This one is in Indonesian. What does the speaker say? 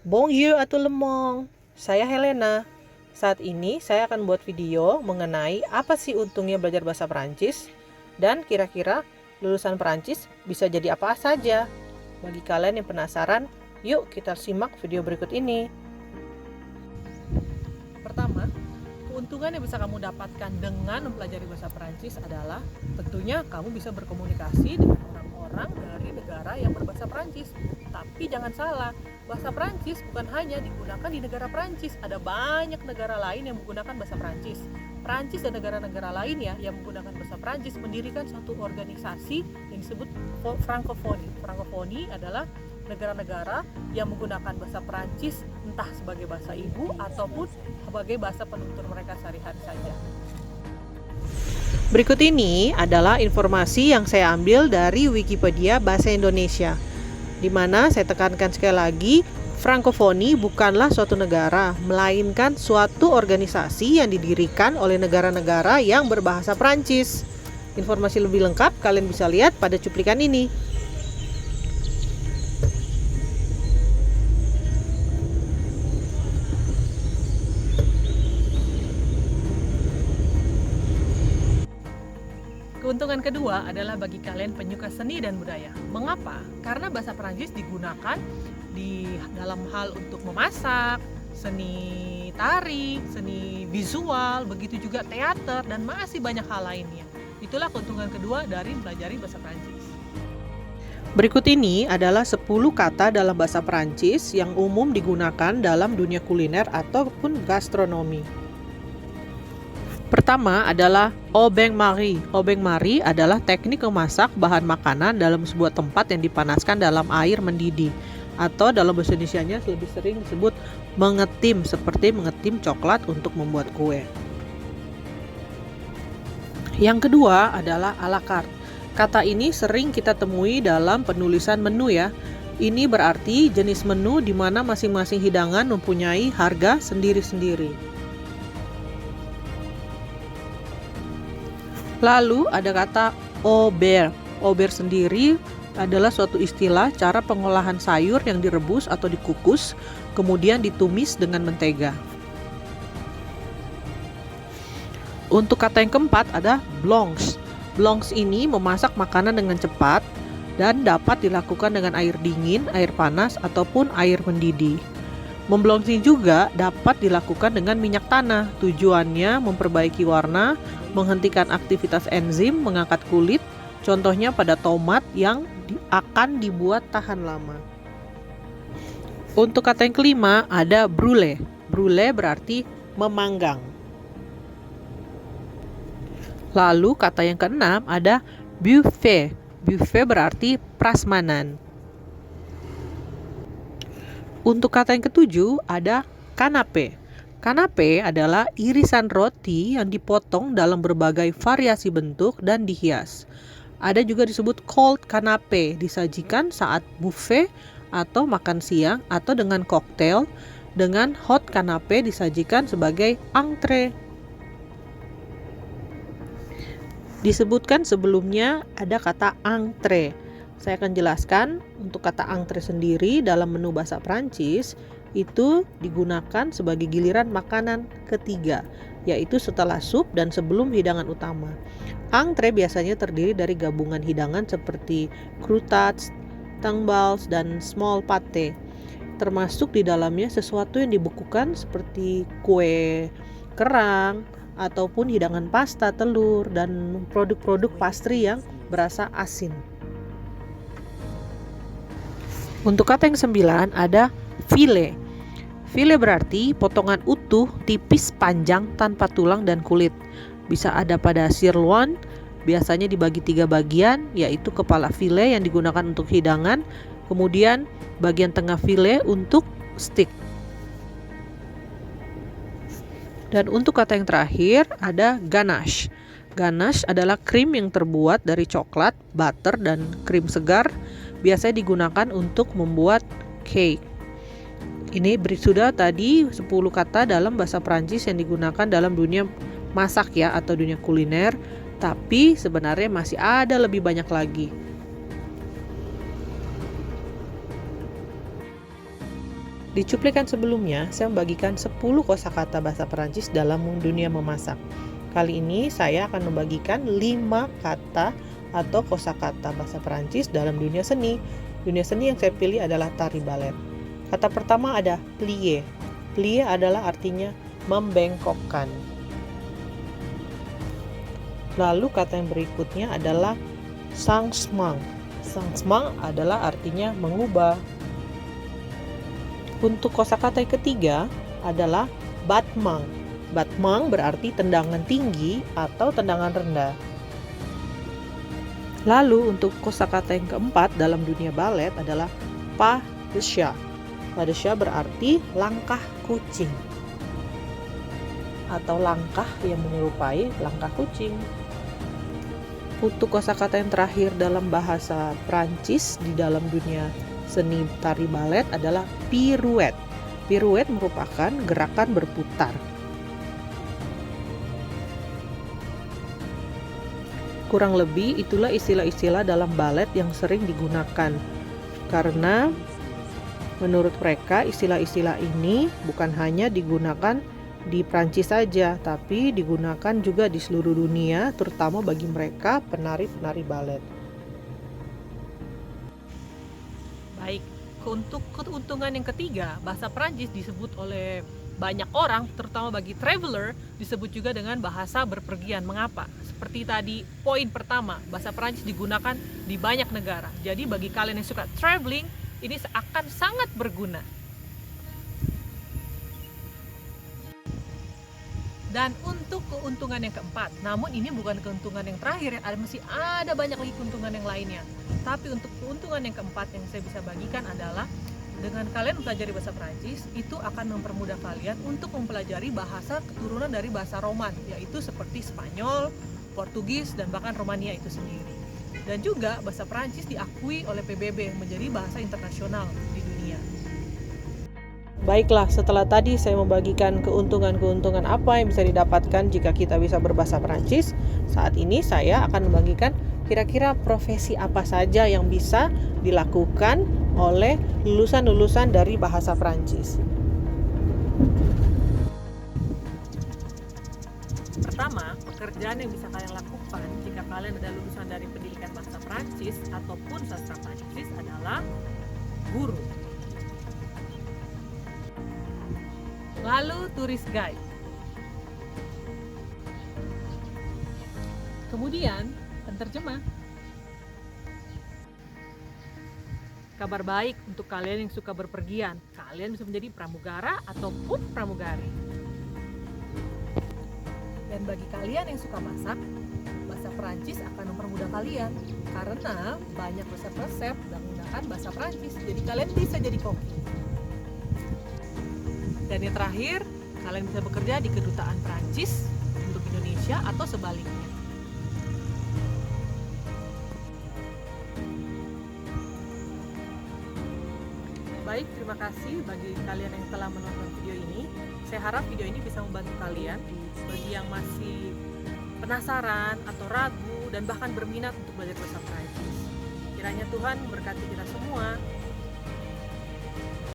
Bonjour à tout le monde, saya Helena. Saat ini saya akan buat video mengenai apa sih untungnya belajar bahasa Perancis dan kira-kira lulusan Perancis bisa jadi apa saja. Bagi kalian yang penasaran, yuk kita simak video berikut ini. Pertama, keuntungan yang bisa kamu dapatkan dengan mempelajari bahasa Perancis adalah tentunya kamu bisa berkomunikasi dengan orang-orang dari negara yang berbahasa Perancis. Tapi jangan salah, bahasa Perancis bukan hanya digunakan di negara Perancis, ada banyak negara lain yang menggunakan bahasa Perancis. Perancis dan negara-negara lainnya yang menggunakan bahasa Perancis mendirikan suatu organisasi yang disebut Francophonie. Francophonie adalah negara-negara yang menggunakan bahasa Perancis entah sebagai bahasa ibu ataupun sebagai bahasa penutur mereka sehari-hari saja. Berikut ini adalah informasi yang saya ambil dari Wikipedia Bahasa Indonesia, di mana saya tekankan sekali lagi, Francophonie bukanlah suatu negara, melainkan suatu organisasi yang didirikan oleh negara-negara yang berbahasa Perancis. Informasi lebih lengkap kalian bisa lihat pada cuplikan ini. Keuntungan kedua adalah bagi kalian penyuka seni dan budaya. Mengapa? Karena bahasa Perancis digunakan di dalam hal untuk memasak, seni tari, seni visual, begitu juga teater, dan masih banyak hal lainnya. Itulah keuntungan kedua dari mempelajari bahasa Perancis. Berikut ini adalah 10 kata dalam bahasa Perancis yang umum digunakan dalam dunia kuliner ataupun gastronomi. Pertama adalah au bain-marie. Au bain-marie adalah teknik memasak bahan makanan dalam sebuah tempat yang dipanaskan dalam air mendidih, atau dalam bahasa Indonesianya lebih sering disebut mengetim, seperti mengetim coklat untuk membuat kue. Yang kedua adalah à la carte. Kata ini sering kita temui dalam penulisan menu ya. Ini berarti jenis menu di mana masing-masing hidangan mempunyai harga sendiri-sendiri. Lalu ada kata aubert. Aubert sendiri adalah suatu istilah cara pengolahan sayur yang direbus atau dikukus, kemudian ditumis dengan mentega. Untuk kata yang keempat ada blanche. Blanche ini memasak makanan dengan cepat dan dapat dilakukan dengan air dingin, air panas, ataupun air mendidih. Memblanchising juga dapat dilakukan dengan minyak tanah. Tujuannya memperbaiki warna, menghentikan aktivitas enzim, mengangkat kulit, contohnya pada tomat yang akan dibuat tahan lama. Untuk kata yang kelima ada brûler. Brûler berarti memanggang. Lalu kata yang keenam ada buffet. Buffet berarti prasmanan. Untuk kata yang ketujuh ada canapé. Canapé adalah irisan roti yang dipotong dalam berbagai variasi bentuk dan dihias. Ada juga disebut cold canapé, disajikan saat buffet atau makan siang, atau dengan koktail. Dengan hot canapé disajikan sebagai entrée. Disebutkan sebelumnya ada kata entrée. Saya akan jelaskan untuk kata entrée sendiri dalam menu bahasa Prancis itu digunakan sebagai giliran makanan ketiga, yaitu setelah sup dan sebelum hidangan utama. Entrée biasanya terdiri dari gabungan hidangan seperti croûtes, tangballs, dan small pâté. Termasuk di dalamnya sesuatu yang dibekukan seperti kue kerang ataupun hidangan pasta, telur, dan produk-produk pastry yang berasa asin. Untuk kata yang 9 ada filet. Filet berarti potongan utuh, tipis, panjang, tanpa tulang dan kulit. Bisa ada pada sirloin, biasanya dibagi 3 bagian, yaitu kepala filet yang digunakan untuk hidangan, kemudian bagian tengah filet untuk steak. Dan untuk kata yang terakhir ada ganache. Ganache adalah krim yang terbuat dari coklat, butter, dan krim segar. Biasanya digunakan untuk membuat cake. Ini sudah tadi 10 kata dalam bahasa Prancis yang digunakan dalam dunia masak ya, atau dunia kuliner. Tapi sebenarnya masih ada lebih banyak lagi. Di cuplikan sebelumnya, saya membagikan 10 kosakata bahasa Perancis dalam dunia memasak. Kali ini saya akan membagikan 5 kata atau kosakata bahasa Perancis dalam dunia seni. Dunia seni yang saya pilih adalah tari balet. Kata pertama ada plier. Plier adalah artinya membengkokkan. Lalu kata yang berikutnya adalah changement. Changement adalah artinya mengubah. Untuk kosakata yang ketiga adalah battement. Battement berarti tendangan tinggi atau tendangan rendah. Lalu untuk kosakata yang keempat dalam dunia balet adalah pas de chat. Pas de chat berarti langkah kucing atau langkah yang menyerupai langkah kucing. Untuk kosakata yang terakhir dalam bahasa Prancis di dalam dunia seni tari balet adalah pirouette. Pirouette merupakan gerakan berputar. Kurang lebih itulah istilah-istilah dalam balet yang sering digunakan. Karena menurut mereka istilah-istilah ini bukan hanya digunakan di Prancis saja, tapi digunakan juga di seluruh dunia, terutama bagi mereka penari-penari balet. Baik, untuk keuntungan yang ketiga, bahasa Prancis disebut oleh banyak orang, terutama bagi traveler, disebut juga dengan bahasa berpergian. Mengapa? Seperti tadi, poin pertama, bahasa Prancis digunakan di banyak negara. Jadi bagi kalian yang suka traveling, ini akan sangat berguna. Dan untuk keuntungan yang keempat, namun ini bukan keuntungan yang terakhir, masih ada banyak lagi keuntungan yang lainnya. Tapi untuk keuntungan yang keempat yang saya bisa bagikan adalah dengan kalian mempelajari bahasa Prancis, itu akan mempermudah kalian untuk mempelajari bahasa keturunan dari bahasa Roman, yaitu seperti Spanyol, Portugis, dan bahkan Romania itu sendiri. Dan juga bahasa Prancis diakui oleh PBB menjadi bahasa internasional di dunia. Baiklah, setelah tadi saya membagikan keuntungan-keuntungan apa yang bisa didapatkan jika kita bisa berbahasa Prancis, saat ini saya akan membagikan kira-kira profesi apa saja yang bisa dilakukan oleh lulusan-lulusan dari bahasa Prancis. Pertama, pekerjaan yang bisa kalian lakukan jika kalian adalah lulusan dari pendidikan bahasa Prancis ataupun sastra Prancis adalah guru. Lalu turis guide. Kemudian penterjemah. Kabar baik untuk kalian yang suka berpergian, kalian bisa menjadi pramugara ataupun pramugari. Dan bagi kalian yang suka masak, bahasa Prancis akan mempermudah kalian karena banyak resep-resep yang menggunakan bahasa Prancis. Jadi kalian bisa jadi koki. Dan yang terakhir, kalian bisa bekerja di kedutaan Prancis untuk Indonesia atau sebaliknya. Baik, terima kasih bagi kalian yang telah menonton video ini. Saya harap video ini bisa membantu kalian bagi yang masih penasaran atau ragu dan bahkan berminat untuk belajar bahasa Prancis. Kiranya Tuhan memberkati kita semua.